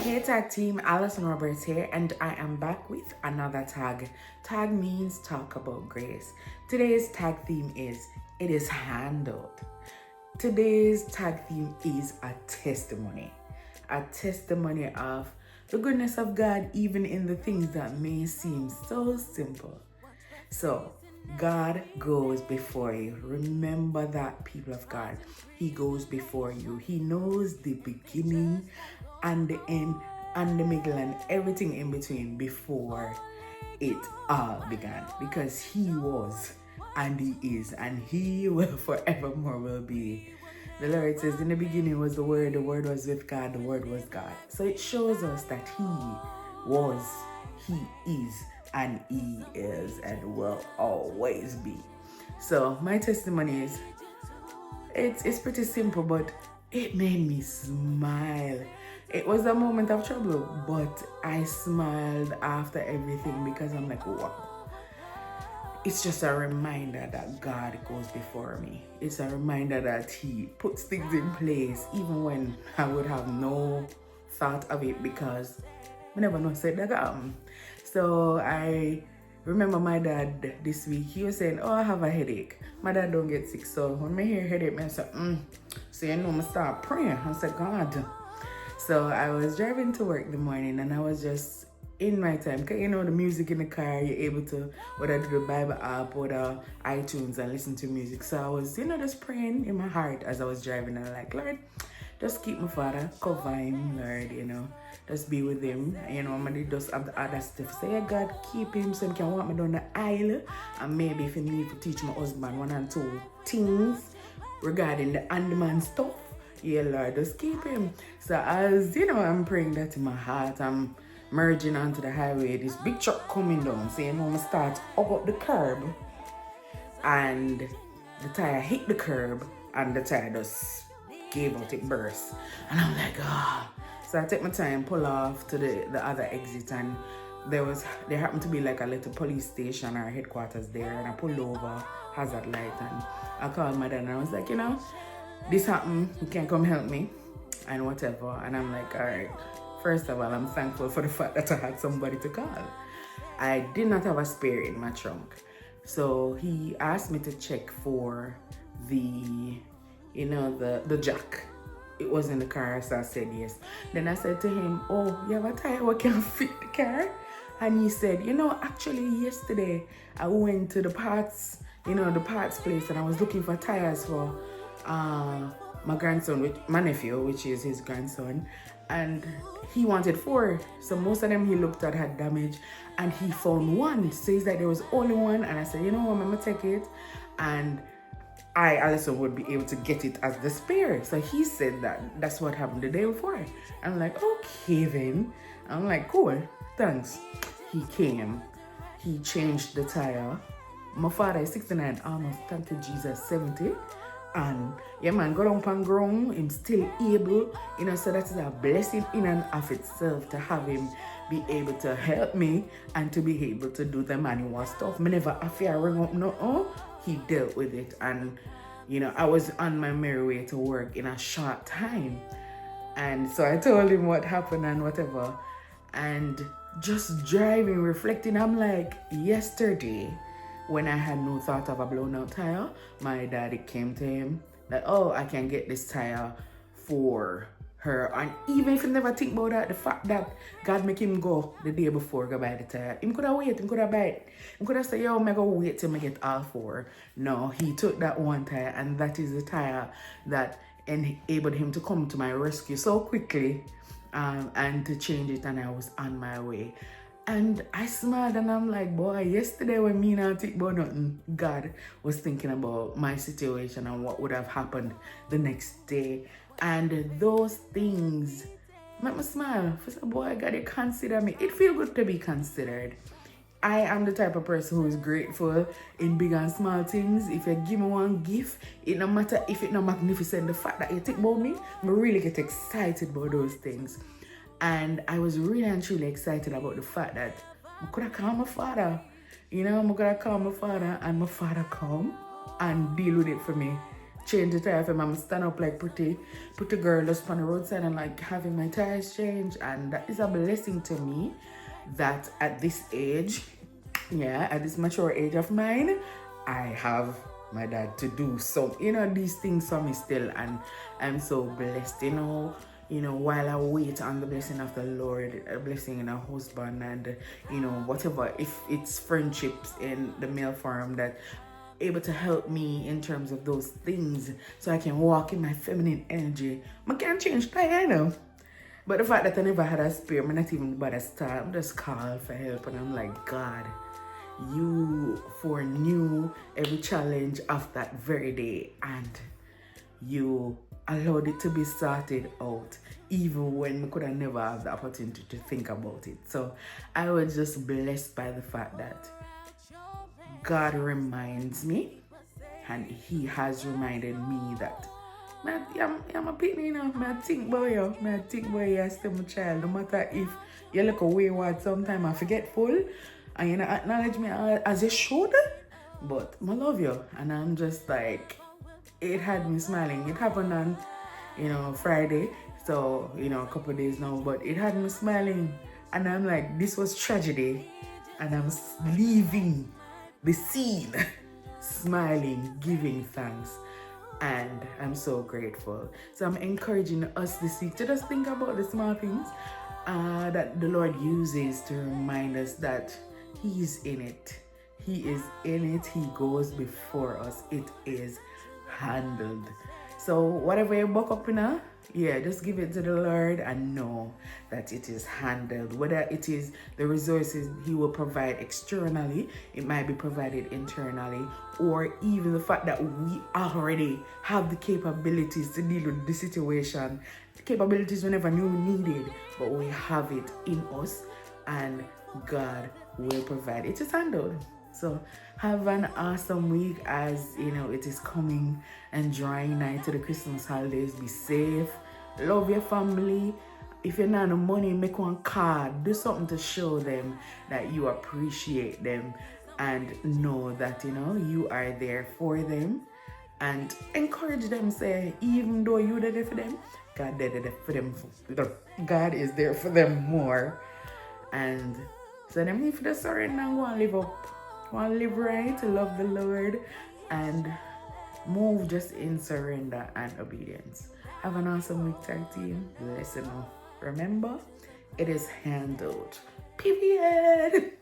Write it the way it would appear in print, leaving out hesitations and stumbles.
Hey tag team, Allison Roberts here, and I am back with another tag. Tag means talk about grace. Today's tag theme is It is Handled. Today's tag theme is a testimony of the goodness of God, even in the things that may seem so simple. So, God goes before you. Remember that, people of God. He goes before you. He knows the beginning and the end and the middle and everything in between before it all began. Because He was and He is and He will forevermore will be. The Lord says, in the beginning was the Word was with God, the Word was God. So it shows us that He was, He is, and He is and will always be. So my testimony is, it's pretty simple, but it made me smile. It was a moment of trouble, but I smiled after everything because I'm like, wow. It's just a reminder that God goes before me. It's a reminder that He puts things in place even when I would have no thought of it because I never know said that. So I remember my dad this week, he was saying, oh, I have a headache. My dad don't get sick. So when I hear headache, I say, So you know, I start praying. I said, God. So I was driving to work the morning and I was just in my time, because you know the music in the car, you're able to, whether do the Bible app or the iTunes and listen to music. So I was, just praying in my heart as I was driving and I'm like, Lord, just keep my father, cover him, Lord, just be with him. I'm gonna just have the other stuff. Say, God, keep him so he can walk me down the aisle. And maybe if he need to teach my husband one and two things regarding the handyman stuff, yeah, Lord, just keep him. So as, I'm praying that in my heart, I'm merging onto the highway, this big truck coming down. So, I'm gonna start up the curb and the tire hit the curb and the tire just gave out, it burst. And I'm like, So I take my time, pull off to the other exit, and there happened to be like a little police station or headquarters there, and I pulled over, hazard light, and I called my dad and I was like, this happened, you can't come help me and whatever. And I'm like, all right, first of all, I'm thankful for the fact that I had somebody to call. I did not have a spare in my trunk. So he asked me to check for the jack. It was in the car, so I said yes. Then I said to him, oh, you have a tire what can fit the car? And he said, actually yesterday I went to the parts, the parts place, and I was looking for tires for my grandson, my nephew, which is his grandson, and he wanted 4. So most of them he looked at had damage, and he found 1. Says that there was only 1, and I said, what, I'm gonna take it, and Allison would be able to get it as the spare. So he said that's what happened the day before. I'm like, okay then. I'm like, cool, thanks. He came, he changed the tire. My father is 69, almost, thank you Jesus, 70. And yeah, man, go down and ground, him still able, so that's a blessing in and of itself to have him be able to help me and to be able to do the manual stuff. Me never after ring up no, he dealt with it. And I was on my merry way to work in a short time. And so I told him what happened and whatever. And just driving, reflecting, I'm like, yesterday, when I had no thought of a blown out tire, my daddy came to him that, I can get this tire for her. And even if he never think about that, the fact that God make him go the day before go buy the tire, him could have wait, him could have buy it. Him could have said, I'm going to wait till I get all 4. No, he took that one tire, and that is the tire that enabled him to come to my rescue so quickly and to change it, and I was on my way. And I smiled and I'm like, boy, yesterday when me not think about nothing, God was thinking about my situation and what would have happened the next day. And those things make me smile. For some boy, God, you consider me. It feels good to be considered. I am the type of person who is grateful in big and small things. If you give me one gift, it no matter if it's not magnificent, the fact that you think about me, I really get excited about those things. And I was really and truly excited about the fact that I could have called my father. I could have called my father and my father come and deal with it for me change the tire for me. I'm stand up like pretty girl just on the roadside and like having my tires changed, and that is a blessing to me that at this age, yeah, at this mature age of mine, I have my dad to do so, these things for me still, and I'm so blessed, while I wait on the blessing of the Lord, a blessing in a husband, and whatever, if it's friendships in the male form that able to help me in terms of those things, so I can walk in my feminine energy. I can't change that, but the fact that I never had a spare, I'm not even about to start. I'm just call for help, and I'm like, God, you foreknew every challenge of that very day, and you allowed it to be sorted out, even when we could have never had the opportunity to think about it. So I was just blessed by the fact that God reminds me, and He has reminded me that I'm a pitney, I think about you. I think about you as still my child. No matter if you look wayward sometimes and forgetful, and you acknowledge me as you should, but I love you. And I'm just like, it had me smiling. It happened on, Friday, so, a couple of days now, but it had me smiling. And I'm like, this was tragedy, and I'm leaving the scene smiling, giving thanks. And I'm so grateful. So I'm encouraging us this week to just think about the small things that the Lord uses to remind us that He's in it. He is in it. He goes before us. It is handled. So whatever you buck up in, just give it to the Lord and know that it is handled. Whether it is the resources He will provide externally, it might be provided internally, or even the fact that we already have the capabilities to deal with the situation. The capabilities we never knew we needed, but we have it in us, and God will provide. It is handled. So have an awesome week, as it is coming and drawing nigh to the Christmas holidays. Be safe, love your family. If you're not no money, make one card, do something to show them that you appreciate them, and know that you are there for them, and encourage them. Say, even though you're there for them, God is there for them. God is there for them more. And so them need to surrender and go and live up. Want to live right, to love the Lord, and move just in surrender and obedience. Have an awesome week, tag team. Listen up. Remember, it is handled. Period.